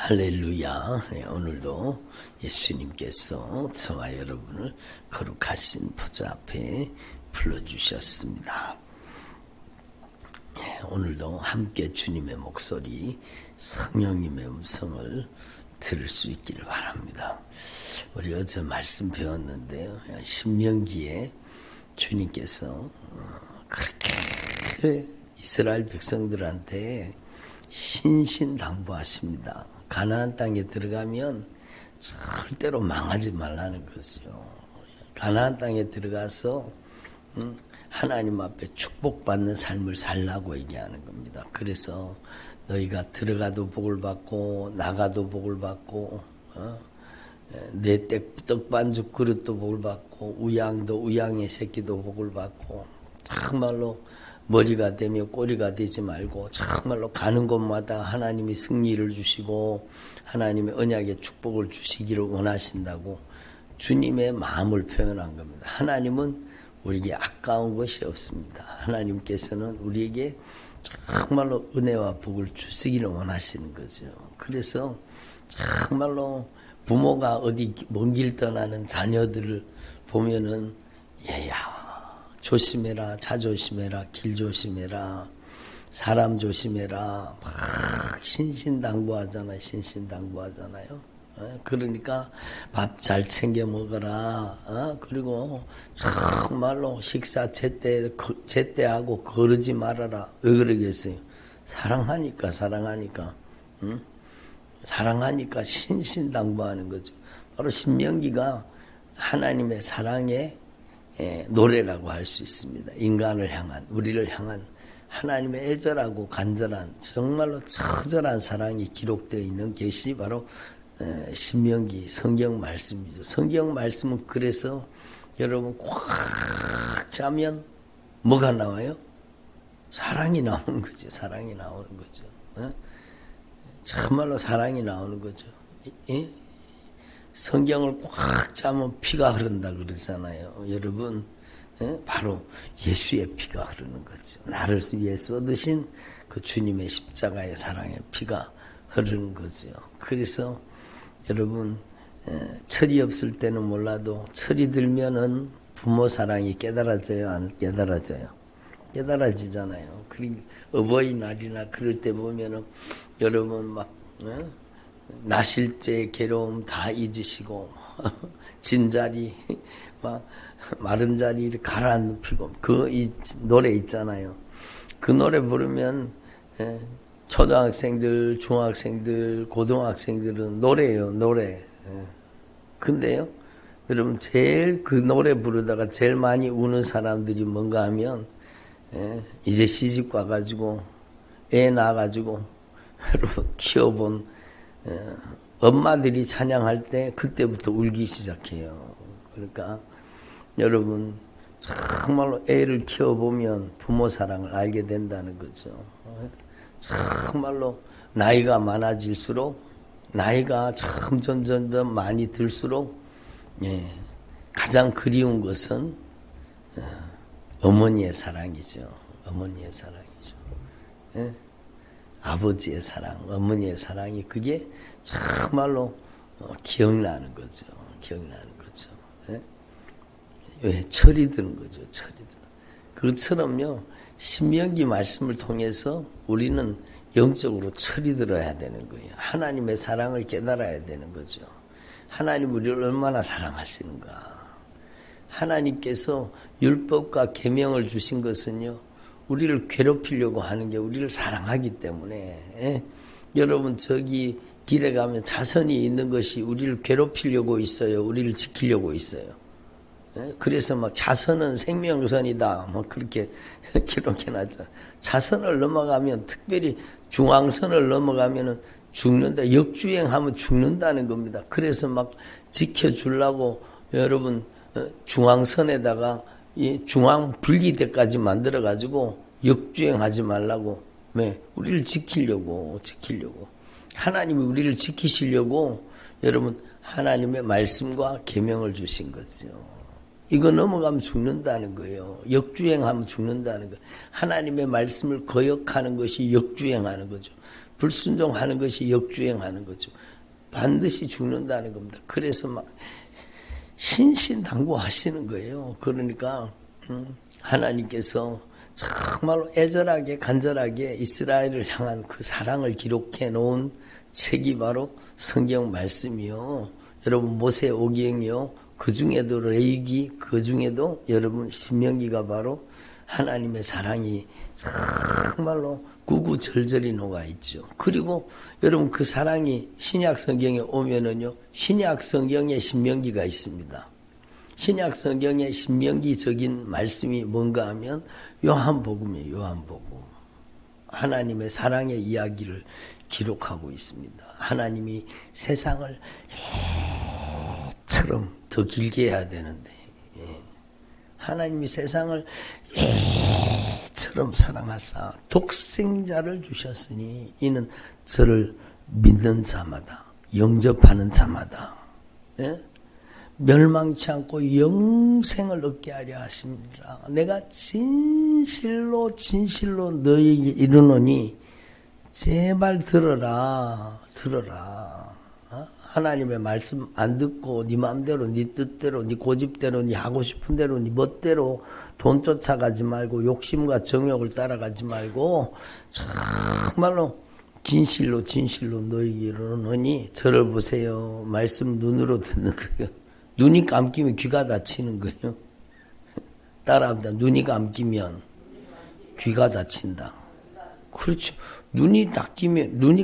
할렐루야. 오늘도 예수님께서 저와 여러분을 거룩하신 보좌 앞에 불러주셨습니다. 오늘도 함께 주님의 목소리, 성령님의 음성을 들을 수 있기를 바랍니다. 우리 어제 말씀 배웠는데요. 신명기에 주님께서 그렇게 이스라엘 백성들한테 신신당부하십니다. 가나안 땅에 들어가면 절대로 망하지 말라는 거죠. 가나안 땅에 들어가서 하나님 앞에 축복받는 삶을 살라고 얘기하는 겁니다. 그래서 너희가 들어가도 복을 받고 나가도 복을 받고 내 떡반죽 그릇도 복을 받고 우양의 새끼도 복을 받고 정말로 머리가 되며 꼬리가 되지 말고 정말로 가는 곳마다 하나님이 승리를 주시고 하나님의 언약의 축복을 주시기를 원하신다고 주님의 마음을 표현한 겁니다. 하나님은 우리에게 아까운 것이 없습니다. 하나님께서는 우리에게 정말로 은혜와 복을 주시기를 원하시는 거죠. 그래서 정말로 부모가 어디 먼 길 떠나는 자녀들을 보면은 얘야 조심해라, 차 조심해라, 길 조심해라, 사람 조심해라, 막 신신당부하잖아요. 그러니까 밥 잘 챙겨 먹어라. 그리고 정말로 식사 제때하고 거르지 말아라. 왜 그러겠어요? 사랑하니까. 사랑하니까 신신당부하는 거죠. 바로 신명기가 하나님의 사랑의 노래라고 할 수 있습니다. 인간을 향한, 우리를 향한 하나님의 애절하고 간절한 정말로 처절한 사랑이 기록되어 있는 것이 바로 신명기 성경 말씀이죠. 성경 말씀은 그래서 여러분 꽉 짜면 뭐가 나와요? 사랑이 나오는 거죠. 사랑이 나오는 거죠. 정말로 사랑이 나오는 거죠. 성경을 꽉 짜면 피가 흐른다 그러잖아요. 여러분, 바로 예수의 피가 흐르는 거죠. 나를 위해 쏟으신 그 주님의 십자가의 사랑의 피가 흐르는 거죠. 그래서 여러분, 철이 없을 때는 몰라도 철이 들면은 부모 사랑이 깨달아져요? 안 깨달아져요? 깨달아지잖아요. 그리고 어버이날이나 그럴 때 보면은 여러분 막, 나실제 괴로움 다 잊으시고 진자리 막 마른 자리를 가라앉히고 이 노래 있잖아요. 그 노래 부르면 초등학생들, 중학생들, 고등학생들은 노래예요. 노래. 근데요 여러분 제일 그 노래 부르다가 제일 많이 우는 사람들이 뭔가 하면 이제 시집 가가지고 애 낳아가지고 여러분 키워본 엄마들이 찬양할 때 그때부터 울기 시작해요. 그러니까 여러분 정말로 애를 키워보면 부모 사랑을 알게 된다는 거죠. 정말로 나이가 많아질수록 나이가 점점 많이 들수록 가장 그리운 것은 어머니의 사랑이죠. 어머니의 사랑이죠. 아버지의 사랑, 어머니의 사랑이 그게 정말로 기억나는 거죠. 왜? 철이 드는 거죠. 그것처럼요. 신명기 말씀을 통해서 우리는 영적으로 철이 들어야 되는 거예요. 하나님의 사랑을 깨달아야 되는 거죠. 하나님 우리를 얼마나 사랑하시는가. 하나님께서 율법과 계명을 주신 것은요. 우리를 괴롭히려고 하는 게 우리를 사랑하기 때문에 여러분 저기 길에 가면 자선이 있는 것이 우리를 괴롭히려고 있어요. 우리를 지키려고 있어요. 그래서 막 자선은 생명선이다. 막 그렇게 기록해놨죠. 자선을 넘어가면 특별히 중앙선을 넘어가면은 죽는다. 역주행하면 죽는다는 겁니다. 그래서 막 지켜주려고 여러분 중앙선에다가 이 중앙 분리대까지 만들어가지고 역주행하지 말라고, 우리를 지키려고. 하나님이 우리를 지키시려고 여러분 하나님의 말씀과 계명을 주신 거죠. 이거 넘어가면 죽는다는 거예요. 역주행하면 죽는다는 거예요. 하나님의 말씀을 거역하는 것이 역주행하는 거죠. 불순종하는 것이 역주행하는 거죠. 반드시 죽는다는 겁니다. 그래서 막 신신당부하시는 거예요. 그러니까 하나님께서 정말로 애절하게 간절하게 이스라엘을 향한 그 사랑을 기록해 놓은 책이 바로 성경 말씀이요. 여러분 모세 오경이요. 그 중에도 레위기, 그 중에도 여러분 신명기가 바로 하나님의 사랑이 정말로 구구절절히 녹아있죠. 그리고 여러분 그 사랑이 신약 성경에 오면은요, 신약 성경에 신명기가 있습니다. 신약 성경의 신명기적인 말씀이 뭔가 하면 요한복음이에요. 요한복음. 하나님의 사랑의 이야기를 기록하고 있습니다. 하나님이 세상을 처럼 더 길게 해야 되는데, 하나님이 세상을 처럼 사랑하사 독생자를 주셨으니 이는 저를 믿는 자마다 영접하는 자마다 멸망치 않고 영생을 얻게 하려 하십니다. 내가 진실로 진실로 너에게 이르노니 제발 들어라. 하나님의 말씀 안 듣고 네 마음대로 네 뜻대로 네 고집대로 네 하고 싶은 대로 네 멋대로 돈 쫓아가지 말고 욕심과 정욕을 따라가지 말고 정말로 진실로 너에게 이르노니 저를 보세요. 말씀 눈으로 듣는 거예요. 눈이 감기면 귀가 다치는 거예요. 따라합니다. 눈이 감기면 귀가 다친다. 그렇죠. 눈이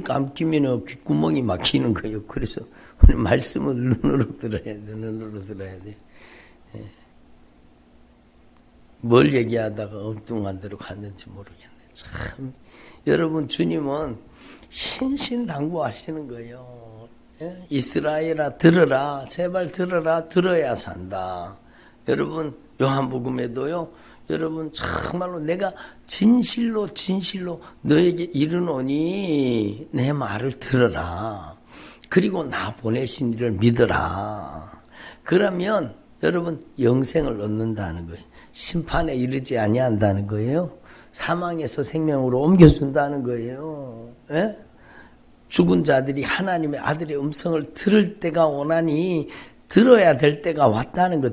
감기면 귓구멍이 막히는 거예요. 그래서 우리 말씀을 눈으로 들어야 돼. 눈으로 들어야 돼. 예. 뭘 얘기하다가 엉뚱한 데로 갔는지 모르겠네. 참 여러분 주님은 신신당부하시는 거예요. 예? 이스라엘아 들어라. 제발 들어라. 들어야 산다. 여러분 요한복음에도요. 여러분 정말로 내가 진실로 너에게 이르노니 내 말을 들어라. 그리고 나 보내신 이를 믿어라. 그러면 여러분 영생을 얻는다는 거예요. 심판에 이르지 아니한다는 거예요. 사망에서 생명으로 옮겨준다는 거예요. 예? 죽은 자들이 하나님의 아들의 음성을 들을 때가 오나니 들어야 될 때가 왔다는 거,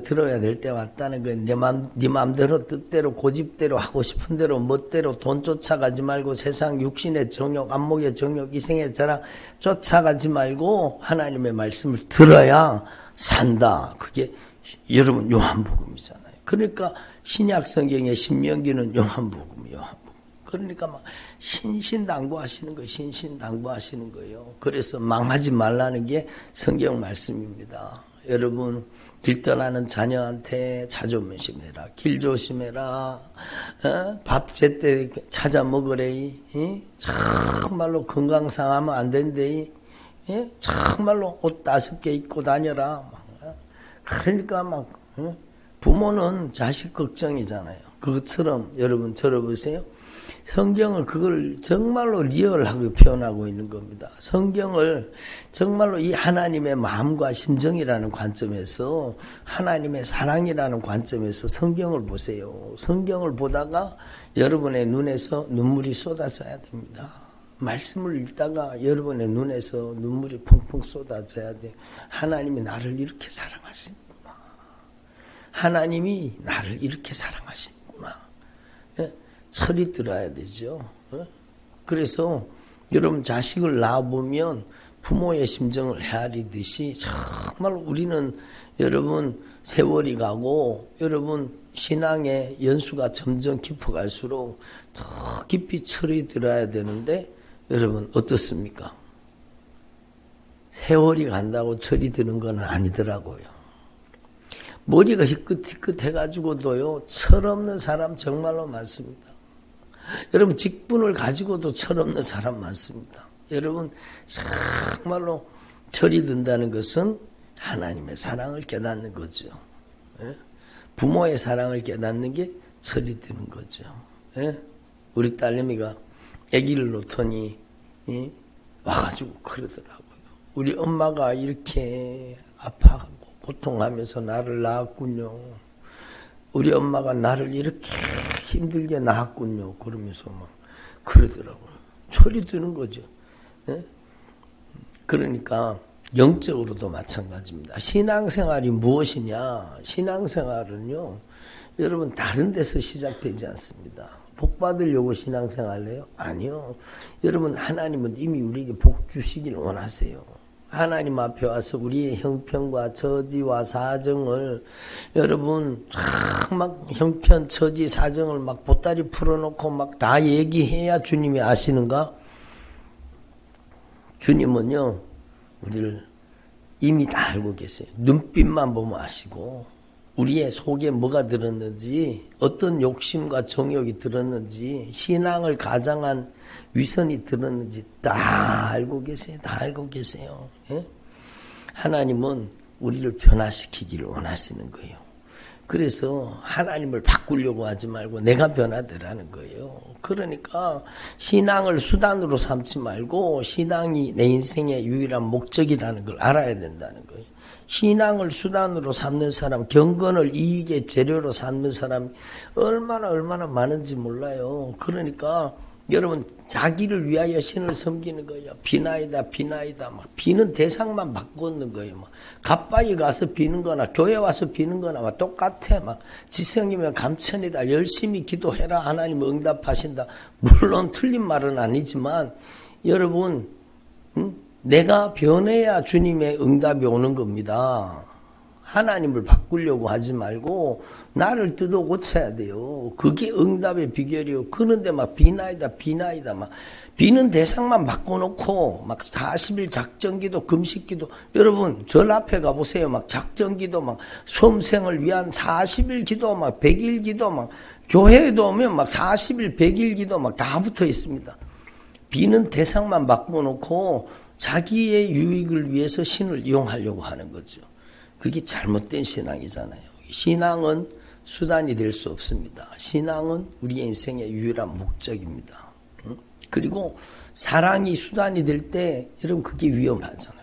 네 마음대로, 뜻대로, 고집대로, 하고 싶은 대로, 멋대로, 돈 쫓아가지 말고, 세상 육신의 정욕, 안목의 정욕, 이생의 자랑 쫓아가지 말고, 하나님의 말씀을 들어야 산다. 그게 여러분 요한복음이잖아요. 그러니까 신약 성경의 신명기는 요한복음이에요. 그러니까 막 신신당부하시는 거예요. 그래서 망하지 말라는 게 성경 말씀입니다. 여러분 길 떠나는 자녀한테 자조문심해라. 길 조심해라. 밥 제때 찾아 먹으래. 정말로 건강 상하면 안 된대. 정말로 옷 5개 입고 다녀라. 그러니까 막 부모는 자식 걱정이잖아요. 그것처럼 여러분 들어보세요. 성경을 그걸 정말로 리얼하게 표현하고 있는 겁니다. 성경을 정말로 이 하나님의 마음과 심정이라는 관점에서 하나님의 사랑이라는 관점에서 성경을 보세요. 성경을 보다가 여러분의 눈에서 눈물이 쏟아져야 됩니다. 말씀을 읽다가 여러분의 눈에서 눈물이 펑펑 쏟아져야 돼요. 하나님이 나를 이렇게 사랑하시는구나. 하나님이 나를 이렇게 사랑하시는구나. 철이 들어야 되죠. 그래서 여러분 자식을 낳아보면 부모의 심정을 헤아리듯이 정말 우리는 여러분 세월이 가고 여러분 신앙의 연수가 점점 깊어갈수록 더 깊이 철이 들어야 되는데 여러분 어떻습니까? 세월이 간다고 철이 드는 건 아니더라고요. 머리가 희끗희끗해가지고도요 철없는 사람 정말로 많습니다. 여러분 직분을 가지고도 철없는 사람 많습니다. 여러분 정말로 철이 든다는 것은 하나님의 사랑을 깨닫는 거죠. 부모의 사랑을 깨닫는 게 철이 드는 거죠. 우리 딸내미가 아기를 놓더니 와가지고 그러더라고요. 우리 엄마가 이렇게 아파하고 고통하면서 나를 낳았군요. 우리 엄마가 나를 이렇게 힘들게 낳았군요. 그러면서 막 그러더라고요. 철이 드는 거죠. 예? 그러니까 영적으로도 마찬가지입니다. 신앙생활이 무엇이냐? 신앙생활은요, 여러분 다른 데서 시작되지 않습니다. 복 받으려고 신앙생활해요? 아니요. 여러분 하나님은 이미 우리에게 복 주시길 원하세요. 하나님 앞에 와서 우리의 형편과 처지와 사정을 여러분 막 형편, 처지, 사정을 막 보따리 풀어놓고 막 다 얘기해야 주님이 아시는가? 주님은요, 우리를 이미 다 알고 계세요. 눈빛만 보면 아시고 우리의 속에 뭐가 들었는지, 어떤 욕심과 정욕이 들었는지, 신앙을 가장한 위선이 들었는지 다 알고 계세요. 다 알고 계세요. 예? 하나님은 우리를 변화시키기를 원하시는 거예요. 그래서 하나님을 바꾸려고 하지 말고 내가 변화되라는 거예요. 그러니까 신앙을 수단으로 삼지 말고 신앙이 내 인생의 유일한 목적이라는 걸 알아야 된다는 거예요. 신앙을 수단으로 삼는 사람, 경건을 이익의 재료로 삼는 사람이 얼마나 많은지 몰라요. 그러니까 여러분 자기를 위하여 신을 섬기는 거예요. 비나이다 막 비는 대상만 바꾸는 거예요. 막 가빠이 가서 비는 거나 교회 와서 비는 거나 막 똑같아. 막 지성이면 감천이다. 열심히 기도해라. 하나님 응답하신다. 물론 틀린 말은 아니지만 여러분 내가 변해야 주님의 응답이 오는 겁니다. 하나님을 바꾸려고 하지 말고 나를 뜯어 고쳐야 돼요. 그게 응답의 비결이요. 그런데 막 비나이다 막 비는 대상만 바꿔놓고 막 40일 작정기도 금식기도, 여러분 절 앞에 가보세요. 막 작정기도 막 수험생을 위한 40일 기도 막 100일 기도 막 교회에도 오면 막 40일 100일 기도 막 다 붙어 있습니다. 비는 대상만 바꿔놓고 자기의 유익을 위해서 신을 이용하려고 하는 거죠. 그게 잘못된 신앙이잖아요. 신앙은 수단이 될 수 없습니다. 신앙은 우리의 인생의 유일한 목적입니다. 그리고 사랑이 수단이 될 때 여러분 그게 위험하잖아요.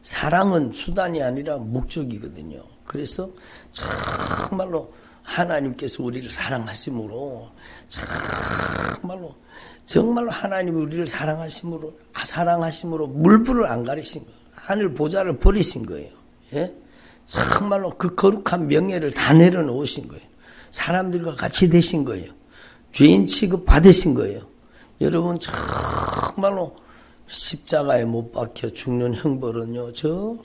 사랑은 수단이 아니라 목적이거든요. 그래서 정말로 하나님께서 우리를 사랑하심으로 정말로 하나님이 우리를 사랑하심으로 물불을 안 가리신 거예요. 하늘 보좌를 버리신 거예요. 예? 정말로 그 거룩한 명예를 다 내려놓으신 거예요. 사람들과 같이 되신 거예요. 죄인 취급 받으신 거예요. 여러분 정말로 십자가에 못 박혀 죽는 형벌은요, 정말로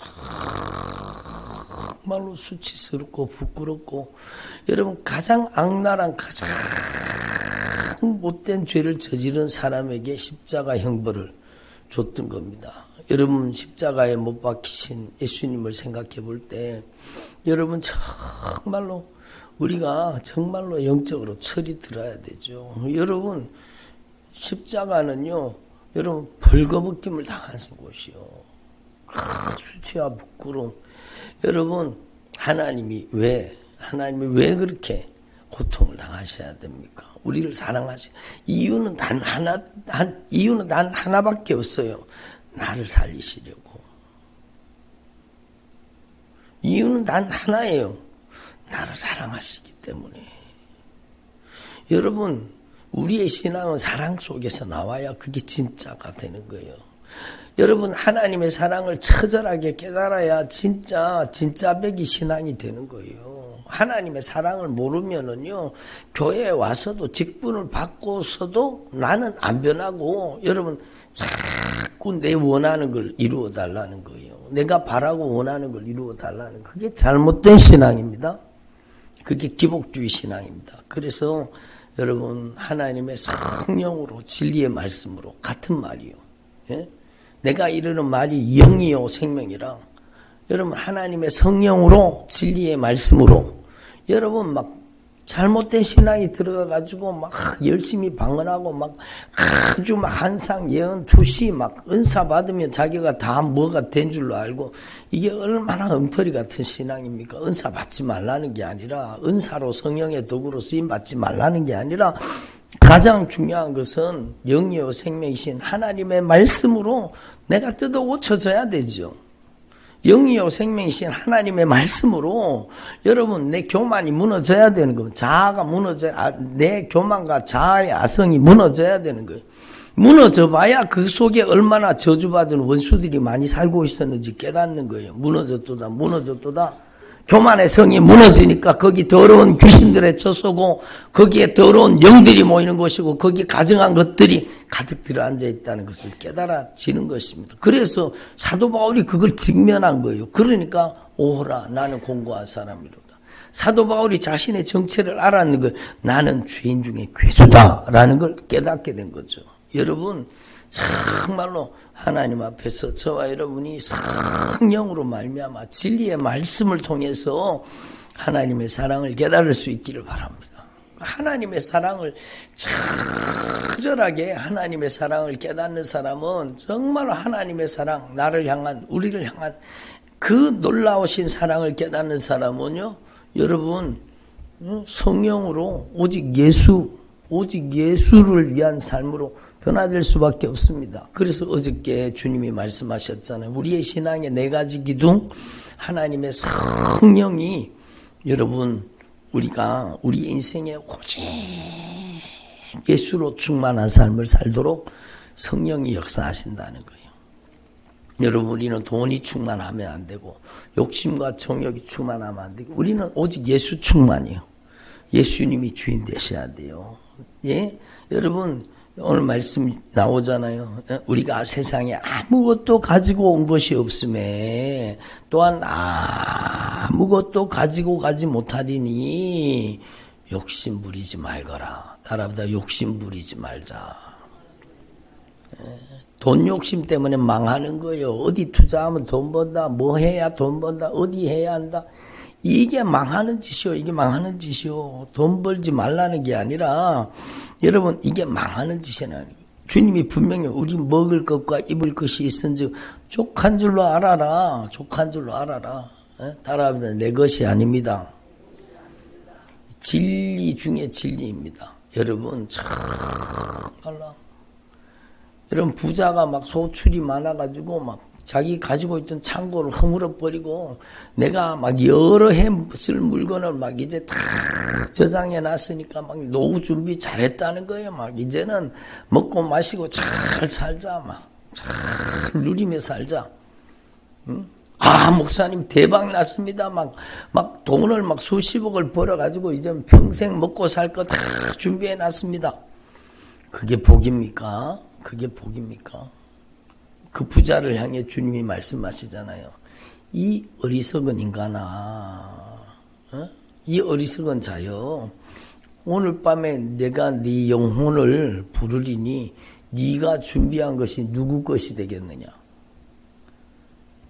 수치스럽고 부끄럽고, 여러분 가장 악랄한 가장 못된 죄를 저지른 사람에게 십자가 형벌을 줬던 겁니다. 여러분 십자가에 못 박히신 예수님을 생각해 볼 때 여러분 정말로 우리가 정말로 영적으로 철이 들어야 되죠. 여러분 십자가는요, 여러분 벌거벗김을 당하신 곳이요. 수치와 부끄러움. 여러분 하나님이 왜 그렇게 고통을 당하셔야 됩니까? 우리를 이유는 단 하나밖에 없어요. 나를 살리시려고. 이유는 단 하나예요. 나를 사랑하시기 때문에. 여러분 우리의 신앙은 사랑 속에서 나와야 그게 진짜가 되는 거예요. 여러분 하나님의 사랑을 처절하게 깨달아야 진짜 백이 신앙이 되는 거예요. 하나님의 사랑을 모르면은요, 교회에 와서도 직분을 받고서도 나는 안 변하고, 여러분 자꾸 내 원하는 걸 이루어 달라는 거예요. 내가 바라고 원하는 걸 이루어 달라는, 그게 잘못된 신앙입니다. 그게 기복주의 신앙입니다. 그래서 여러분 하나님의 성령으로 진리의 말씀으로 같은 말이요. 예? 내가 이르는 말이 영이요 생명이라. 여러분 하나님의 성령으로 진리의 말씀으로 여러분 막 잘못된 신앙이 들어가가지고 막 열심히 방언하고 막 아주 막 한상 예언 투시 막 은사 받으면 자기가 다 뭐가 된 줄로 알고, 이게 얼마나 엉터리 같은 신앙입니까? 은사 받지 말라는 게 아니라, 은사로 성령의 도구로 쓰임 받지 말라는 게 아니라, 가장 중요한 것은 영이요 생명이신 하나님의 말씀으로 내가 뜯어 고쳐져야 되죠. 영이요 생명이신 하나님의 말씀으로 여러분 내 교만이 무너져야 되는 겁니다. 자아가 무너져야, 내 교만과 자아의 아성이 무너져야 되는 거예요. 무너져 봐야 그 속에 얼마나 저주받은 원수들이 많이 살고 있었는지 깨닫는 거예요. 무너졌도다. 교만의 성이 무너지니까 거기 더러운 귀신들의 처소고 거기에 더러운 영들이 모이는 곳이고 거기에 가증한 것들이 가득 들어앉아 있다는 것을 깨달아지는 것입니다. 그래서 사도 바울이 그걸 직면한 거예요. 그러니까 오호라 나는 공고한 사람이로다. 사도 바울이 자신의 정체를 알았는 거예요. 나는 죄인 중에 괴수다라는 걸 깨닫게 된 거죠. 여러분 정말로 하나님 앞에서 저와 여러분이 성령으로 말미암아 진리의 말씀을 통해서 하나님의 사랑을 깨달을 수 있기를 바랍니다. 하나님의 사랑을 처절하게 하나님의 사랑을 깨닫는 사람은 정말 하나님의 사랑, 나를 향한 우리를 향한 그 놀라우신 사랑을 깨닫는 사람은요, 여러분 성령으로 오직 예수를 위한 삶으로 변화될 수밖에 없습니다. 그래서 어저께 주님이 말씀하셨잖아요. 우리의 신앙의 4가지 기둥, 하나님의 성령이 여러분 우리가 우리 인생에 오직 예수로 충만한 삶을 살도록 성령이 역사하신다는 거예요. 여러분 우리는 돈이 충만하면 안 되고 욕심과 정욕이 충만하면 안 되고 우리는 오직 예수 충만이요. 예수님이 주인 되셔야 돼요. 예? 여러분 오늘 말씀 나오잖아요. 우리가 세상에 아무것도 가지고 온 것이 없음에 또한 아무것도 가지고 가지 못하리니 욕심 부리지 말거라. 나라보다 욕심 부리지 말자. 돈 욕심 때문에 망하는 거예요. 어디 투자하면 돈 번다. 뭐 해야 돈 번다. 어디 해야 한다. 이게 망하는 짓이요. 이게 망하는 짓이요. 돈 벌지 말라는 게 아니라 여러분 이게 망하는 짓이나 주님이 분명히 우리 먹을 것과 입을 것이 있은즉 족한 줄로 알아라. 족한 줄로 알아라. 따라합니다. 내 것이 아닙니다. 진리 중에 진리입니다. 여러분 참말로 여러분 부자가 막 소출이 많아가지고 막 자기 가지고 있던 창고를 허물어 버리고 내가 막 여러 해 쓸 물건을 막 이제 다 저장해 놨으니까 막 노후 준비 잘했다는 거예요. 막 이제는 먹고 마시고 잘 살자. 막 잘 누리며 살자. 응? 목사님 대박 났습니다. 막 돈을 막 수십억을 벌어가지고 이제 평생 먹고 살 거 다 준비해 놨습니다. 그게 복입니까? 그게 복입니까? 그 부자를 향해 주님이 말씀하시잖아요. 이 어리석은 인간아, 이 어리석은 자여, 오늘 밤에 내가 네 영혼을 부르리니 네가 준비한 것이 누구 것이 되겠느냐.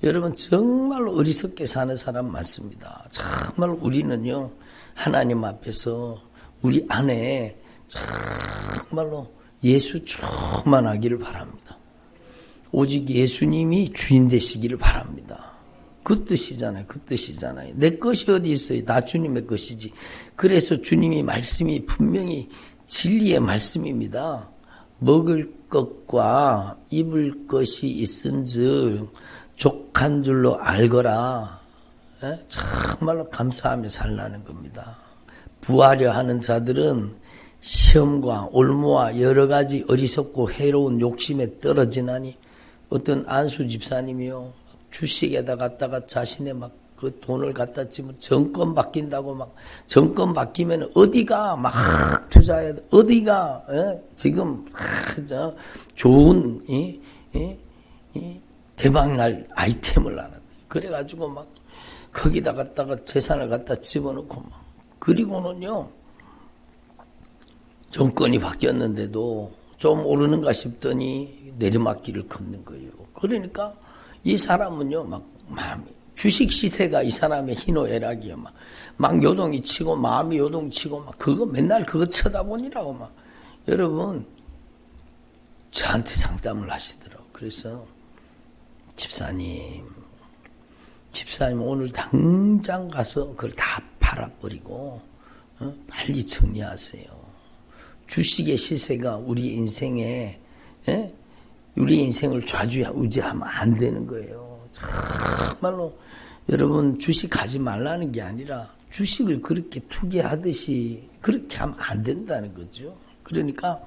여러분 정말로 어리석게 사는 사람 많습니다. 정말 우리는요 하나님 앞에서 우리 안에 정말로 예수 충만하기를 바랍니다. 오직 예수님이 주인 되시기를 바랍니다. 그 뜻이잖아요. 그 뜻이잖아요. 내 것이 어디 있어요? 다 주님의 것이지. 그래서 주님이 말씀이 분명히 진리의 말씀입니다. 먹을 것과 입을 것이 있은즉 족한 줄로 알거라. 정말로 감사하며 살라는 겁니다. 부하려 하는 자들은 시험과 올무와 여러 가지 어리석고 해로운 욕심에 떨어지나니 어떤 안수 집사님이요 주식에다 갖다가 자신의 막 그 돈을 갖다 치면 정권 바뀐다고 막 정권 바뀌면 어디가 막 투자해 어디가 지금 좋은 대박날 아이템을 알았대. 그래가지고 막 거기다 갖다가 재산을 갖다 집어넣고 막 그리고는요 정권이 바뀌었는데도 좀 오르는가 싶더니 내리막길을 걷는 거예요. 그러니까 이 사람은요 막 주식 시세가 이 사람의 희노애락이요. 막 요동이 치고 마음이 요동치고 막 그거 맨날 그거 쳐다보니라고 막 여러분 저한테 상담을 하시더라고. 그래서 집사님 오늘 당장 가서 그걸 다 팔아버리고 빨리 정리하세요. 주식의 시세가 우리 인생에 우리 인생을 좌지우지하면 안 되는 거예요. 정말로 여러분 주식 하지 말라는 게 아니라 주식을 그렇게 투기하듯이 그렇게 하면 안 된다는 거죠. 그러니까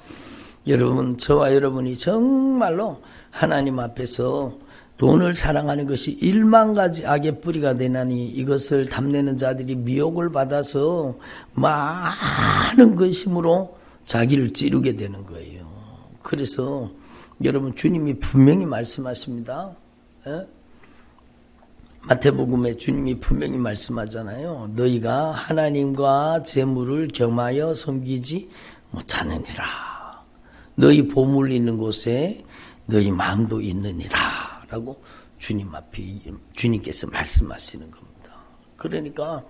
여러분, 저와 여러분이 정말로 하나님 앞에서 돈을 사랑하는 것이 1만 가지 악의 뿌리가 되나니 이것을 탐내는 자들이 미혹을 받아서 많은 근심으로 자기를 찌르게 되는 거예요. 그래서 여러분, 주님이 분명히 말씀하십니다. 마태복음에 주님이 분명히 말씀하잖아요. 너희가 하나님과 재물을 겸하여 섬기지 못하느니라. 너희 보물 있는 곳에 너희 마음도 있느니라 라고 주님께서 말씀하시는 겁니다. 그러니까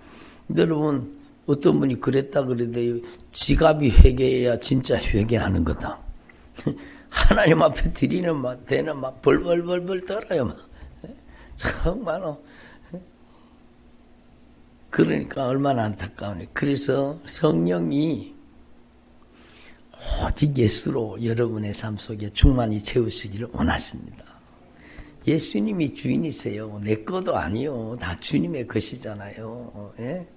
여러분, 어떤 분이 그랬다 그래도요, 지갑이 회개해야 진짜 회개하는 거다. 하나님 앞에 드리는 막 되는 막 벌벌벌벌 떨어요. 막. 정말로. 그러니까 얼마나 안타까우니. 그래서 성령이 오직 예수로 여러분의 삶 속에 충만히 채우시기를 원하십니다. 예수님이 주인이세요. 내 것도 아니요. 다 주님의 것이잖아요. 예?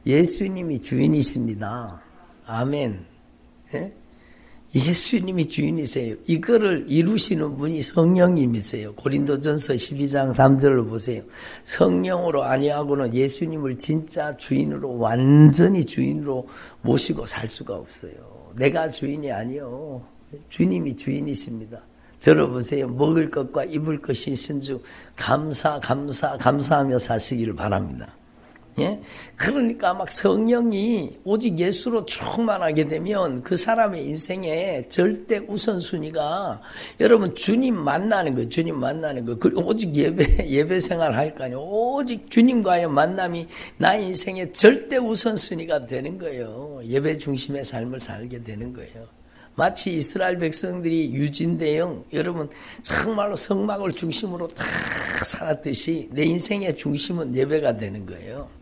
예수님이 주인이십니다. 아멘. 예? 예수님이 주인이세요. 이거를 이루시는 분이 성령님이세요. 고린도전서 12장 3절을 보세요. 성령으로 아니하고는 예수님을 진짜 주인으로, 완전히 주인으로 모시고 살 수가 없어요. 내가 주인이 아니요. 주님이 주인이십니다. 저를 보세요. 먹을 것과 입을 것이 있은즉 감사하며 사시기를 바랍니다. 예? 그러니까 막 성령이 오직 예수로 충만하게 되면 그 사람의 인생에 절대 우선순위가, 여러분, 주님 만나는 거, 주님 만나는 거. 그리고 오직 예배 생활 할 거 아니에요. 오직 주님과의 만남이 나의 인생의 절대 우선순위가 되는 거예요. 예배 중심의 삶을 살게 되는 거예요. 마치 이스라엘 백성들이 유진대형, 여러분, 정말로 성막을 중심으로 다 살았듯이 내 인생의 중심은 예배가 되는 거예요.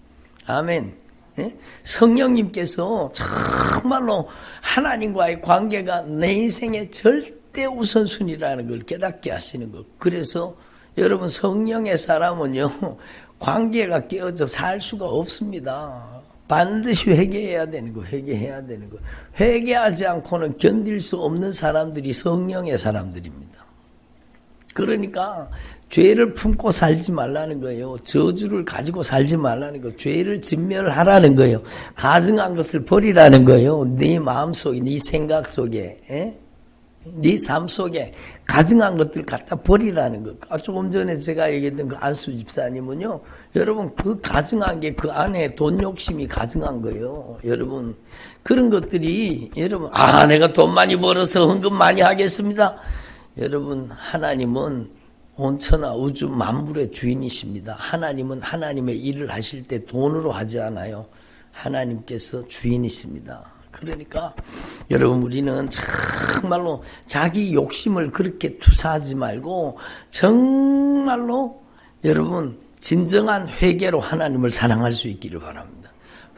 아멘. 예? 성령님께서 정말로 하나님과의 관계가 내 인생의 절대 우선순위라는 걸 깨닫게 하시는 것. 그래서 여러분, 성령의 사람은요, 관계가 깨어져 살 수가 없습니다. 반드시 회개해야 되는 거, 회개해야 되는 거. 회개하지 않고는 견딜 수 없는 사람들이 성령의 사람들입니다. 그러니까 죄를 품고 살지 말라는 거예요. 저주를 가지고 살지 말라는 거예요. 죄를 진멸하라는 거예요. 가증한 것을 버리라는 거예요. 네 마음속에, 네 생각 속에, 네 삶 속에 가증한 것들 갖다 버리라는 거. 조금 전에 제가 얘기했던 그 안수 집사님은요, 여러분, 그 가증한 게 그 안에 돈 욕심이 가증한 거예요. 여러분, 그런 것들이, 여러분, 내가 돈 많이 벌어서 헌금 많이 하겠습니다. 여러분, 하나님은 온천하 우주 만물의 주인이십니다. 하나님은 하나님의 일을 하실 때 돈으로 하지 않아요. 하나님께서 주인이십니다. 그러니까 여러분, 우리는 정말로 자기 욕심을 그렇게 투사하지 말고 정말로 여러분, 진정한 회개로 하나님을 사랑할 수 있기를 바랍니다.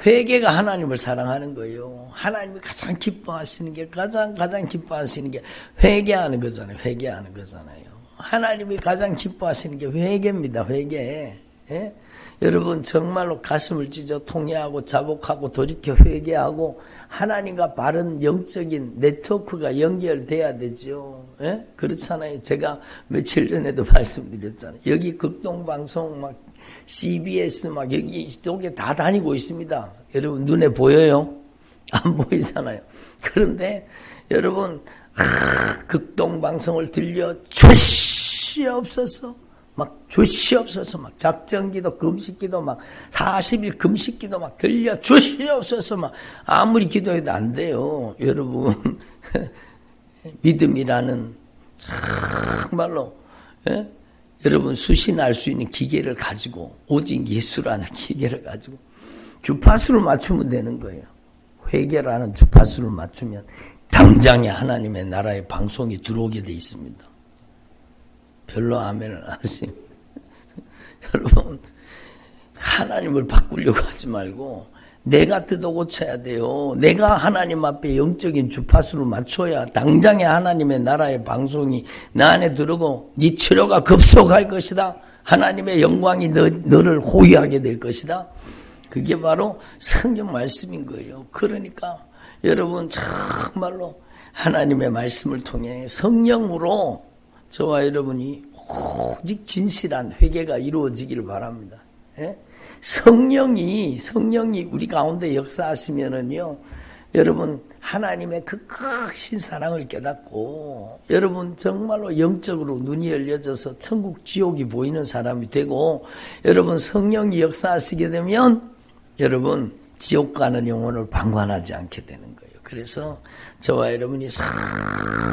회개가 하나님을 사랑하는 거예요. 하나님이 가장 기뻐하시는 게, 가장 기뻐하시는 게 회개하는 거잖아요. 회개하는 거잖아요. 하나님이 가장 기뻐하시는 게 회개입니다. 회개. 예? 여러분, 정말로 가슴을 찢어 통회하고 자복하고 돌이켜 회개하고 하나님과 바른 영적인 네트워크가 연결돼야 되죠. 예? 그렇잖아요. 제가 며칠 전에도 말씀드렸잖아요. 여기 극동방송 막 CBS 막 여기 이쪽에 다 다니고 있습니다. 여러분, 눈에 보여요? 안 보이잖아요. 그런데 여러분, 극동방송을 들려 주시옵소서, 막 주시옵소서, 막 작정기도 금식기도 막 40일 금식기도 막 들려 주시옵소서, 막 아무리 기도해도 안 돼요. 여러분, 믿음이라는 정말로, 예? 여러분, 수신할 수 있는 기계를 가지고, 오직 예수라는 기계를 가지고 주파수를 맞추면 되는 거예요. 회개라는 주파수를 맞추면 당장에 하나님의 나라의 방송이 들어오게 돼 있습니다. 별로 아멘을 안 하시고. 여러분, 하나님을 바꾸려고 하지 말고 내가 뜯어 고쳐야 돼요. 내가 하나님 앞에 영적인 주파수를 맞춰야 당장에 하나님의 나라의 방송이 내 안에 들어오고 네 치료가 급속할 것이다. 하나님의 영광이 너를 호위하게 될 것이다. 그게 바로 성경 말씀인 거예요. 그러니까 여러분, 정말로 하나님의 말씀을 통해 성령으로 저와 여러분이 오직 진실한 회개가 이루어지기를 바랍니다. 예? 성령이 우리 가운데 역사하시면은요, 여러분 하나님의 그 크신 사랑을 깨닫고 여러분 정말로 영적으로 눈이 열려져서 천국 지옥이 보이는 사람이 되고, 여러분 성령이 역사하시게 되면 여러분 지옥 가는 영혼을 방관하지 않게 되는 거예요. 그래서 저와 여러분이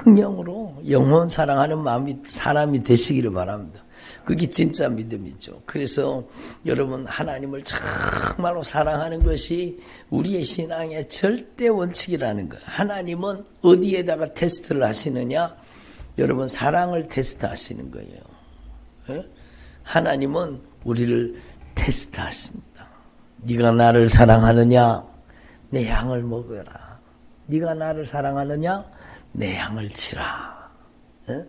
성령으로 영혼 사랑하는 사람이 되시기를 바랍니다. 그게 진짜 믿음이죠. 그래서 여러분 하나님을 정말로 사랑하는 것이 우리의 신앙의 절대 원칙이라는 거예요. 하나님은 어디에다가 테스트를 하시느냐? 여러분 사랑을 테스트하시는 거예요. 예? 하나님은 우리를 테스트하십니다. 네가 나를 사랑하느냐? 내 양을 먹어라. 네가 나를 사랑하느냐? 내 양을 치라. 예?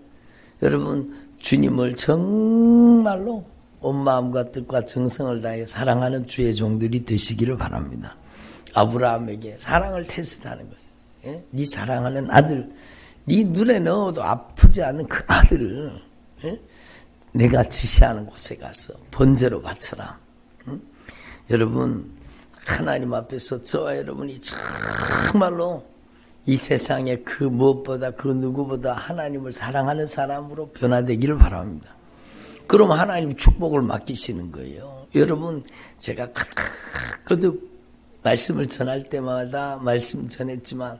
여러분 주님을 정말로 온 마음과 뜻과 정성을 다해 사랑하는 주의 종들이 되시기를 바랍니다. 아브라함에게 사랑을 테스트하는 거예요. 예? 네 사랑하는 아들, 네 눈에 넣어도 아프지 않은 그 아들을 내가 지시하는 곳에 가서 번제로 바쳐라. 여러분 하나님 앞에서 저와 여러분이 정말로 이 세상에 그 무엇보다 그 누구보다 하나님을 사랑하는 사람으로 변화되기를 바랍니다. 그럼 하나님 축복을 맡기시는 거예요. 여러분 제가 거듭 말씀을 전할 때마다 말씀 전했지만,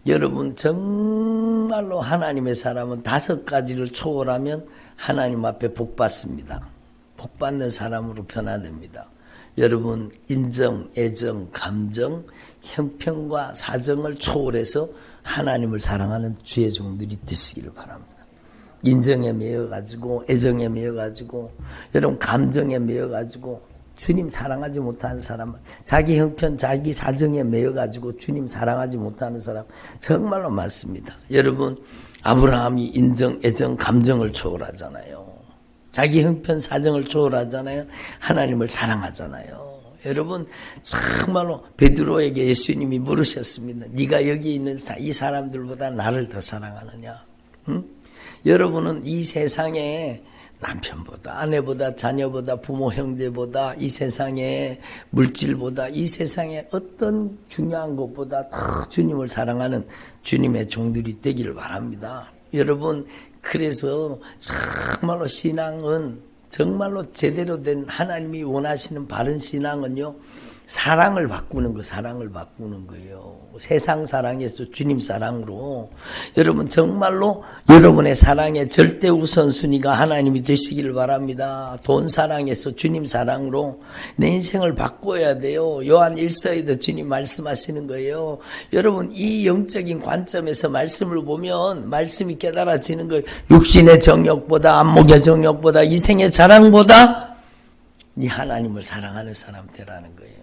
여러분 정말로 하나님의 사람은 5가지를 초월하면 하나님 앞에 복 받습니다. 복 받는 사람으로 변화됩니다. 여러분 인정, 애정, 감정, 형편과 사정을 초월해서 하나님을 사랑하는 주의 종들이 되시기를 바랍니다. 인정에 매여가지고, 애정에 매여가지고, 여러분 감정에 매여가지고 주님 사랑하지 못하는 사람, 자기 형편, 자기 사정에 매여가지고 주님 사랑하지 못하는 사람 정말로 많습니다. 여러분 아브라함이 인정, 애정, 감정을 초월하잖아요. 자기 형편, 사정을 초월하잖아요. 하나님을 사랑하잖아요. 여러분 정말로 베드로에게 예수님이 물으셨습니다. 네가 여기 있는 이 사람들보다 나를 더 사랑하느냐? 응? 여러분은 이 세상에 남편보다, 아내보다, 자녀보다, 부모, 형제보다, 이 세상에 물질보다, 이 세상에 어떤 중요한 것보다 더 주님을 사랑하는 주님의 종들이 되기를 바랍니다. 여러분 그래서 정말로 신앙은, 정말로 제대로 된 하나님이 원하시는 바른 신앙은요, 사랑을 바꾸는 거, 사랑을 바꾸는 거예요. 세상 사랑에서 주님 사랑으로. 여러분 정말로 여러분의 사랑의 절대 우선순위가 하나님이 되시기를 바랍니다. 돈 사랑에서 주님 사랑으로 내 인생을 바꿔야 돼요. 요한 1서에도 주님 말씀하시는 거예요. 여러분 이 영적인 관점에서 말씀을 보면 말씀이 깨달아지는 거예요. 육신의 정욕보다, 안목의 정욕보다, 이생의 자랑보다 네 하나님을 사랑하는 사람 되라는 거예요.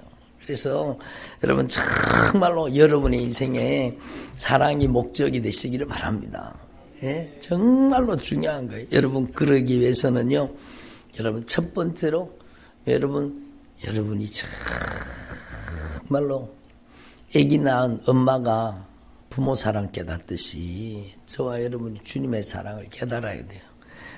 그래서 여러분 정말로 여러분의 인생에 사랑이 목적이 되시기를 바랍니다. 예? 정말로 중요한 거예요. 여러분 그러기 위해서는요, 여러분 첫 번째로 여러분이 정말로 아기 낳은 엄마가 부모 사랑 깨닫듯이 저와 여러분이 주님의 사랑을 깨달아야 돼요.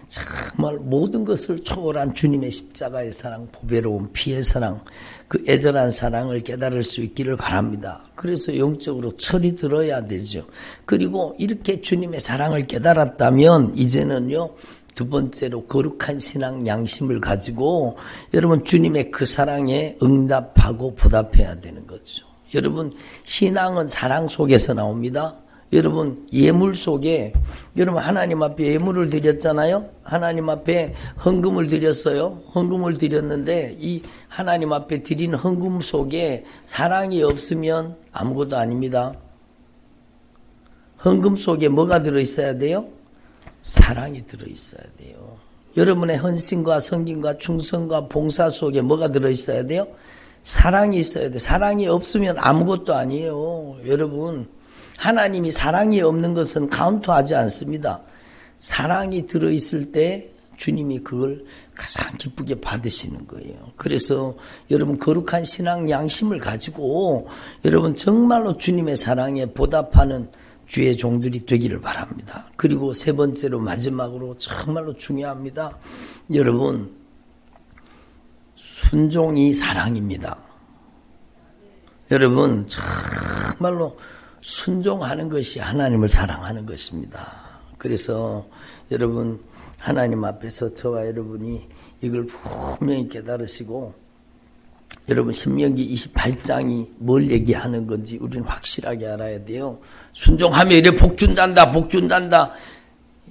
정말 모든 것을 초월한 주님의 십자가의 사랑, 보배로운 피의 사랑, 그 애절한 사랑을 깨달을 수 있기를 바랍니다. 그래서 영적으로 철이 들어야 되죠. 그리고 이렇게 주님의 사랑을 깨달았다면 이제는요, 두 번째로 거룩한 신앙 양심을 가지고 여러분 주님의 그 사랑에 응답하고 보답해야 되는 거죠. 여러분 신앙은 사랑 속에서 나옵니다. 여러분 예물 속에, 여러분 하나님 앞에 예물을 드렸잖아요. 하나님 앞에 헌금을 드렸어요. 헌금을 드렸는데 이 하나님 앞에 드린 헌금 속에 사랑이 없으면 아무것도 아닙니다. 헌금 속에 뭐가 들어있어야 돼요? 사랑이 들어있어야 돼요. 여러분의 헌신과 성김과 충성과 봉사 속에 뭐가 들어있어야 돼요? 사랑이 있어야 돼요. 사랑이 없으면 아무것도 아니에요. 여러분 하나님이 사랑이 없는 것은 카운트하지 않습니다. 사랑이 들어있을 때 주님이 그걸 가장 기쁘게 받으시는 거예요. 그래서 여러분 거룩한 신앙 양심을 가지고 여러분 정말로 주님의 사랑에 보답하는 주의 종들이 되기를 바랍니다. 그리고 세 번째로 마지막으로 정말로 중요합니다. 여러분, 순종이 사랑입니다. 여러분, 정말로 순종하는 것이 하나님을 사랑하는 것입니다. 그래서 여러분, 하나님 앞에서 저와 여러분이 이걸 분명히 깨달으시고, 여러분 신명기 28장이 뭘 얘기하는 건지 우리는 확실하게 알아야 돼요. 순종하며 이래 복 준단다, 복 준단다.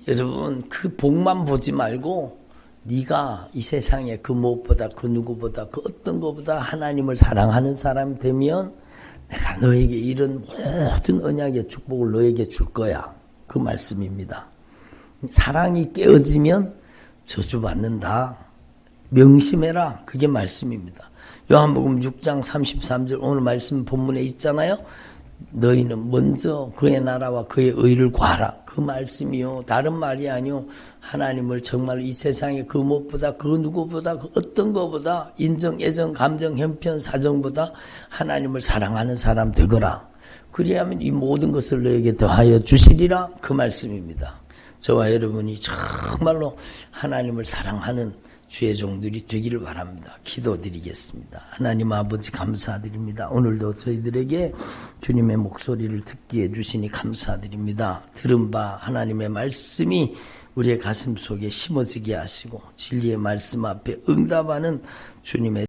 여러분, 그 복만 보지 말고 네가 이 세상에 그 무엇보다 그 누구보다 그 어떤 것보다 하나님을 사랑하는 사람이 되면 내가 너에게 이런 모든 언약의 축복을 너에게 줄 거야. 그 말씀입니다. 사랑이 깨어지면 저주받는다. 명심해라. 그게 말씀입니다. 요한복음 6장 33절 오늘 말씀 본문에 있잖아요. 너희는 먼저 그의 나라와 그의 의를 구하라. 그 말씀이요. 다른 말이 아니요. 하나님을 정말 이 세상에 그 무엇보다 그 누구보다 그 어떤 것보다 인정, 애정, 감정, 형편, 사정보다 하나님을 사랑하는 사람 되거라. 그리하면 이 모든 것을 너에게 더하여 주시리라. 그 말씀입니다. 저와 여러분이 정말로 하나님을 사랑하는 주의 종들이 되기를 바랍니다. 기도드리겠습니다. 하나님 아버지 감사드립니다. 오늘도 저희들에게 주님의 목소리를 듣게 해주시니 감사드립니다. 들은 바 하나님의 말씀이 우리의 가슴 속에 심어지게 하시고 진리의 말씀 앞에 응답하는 주님의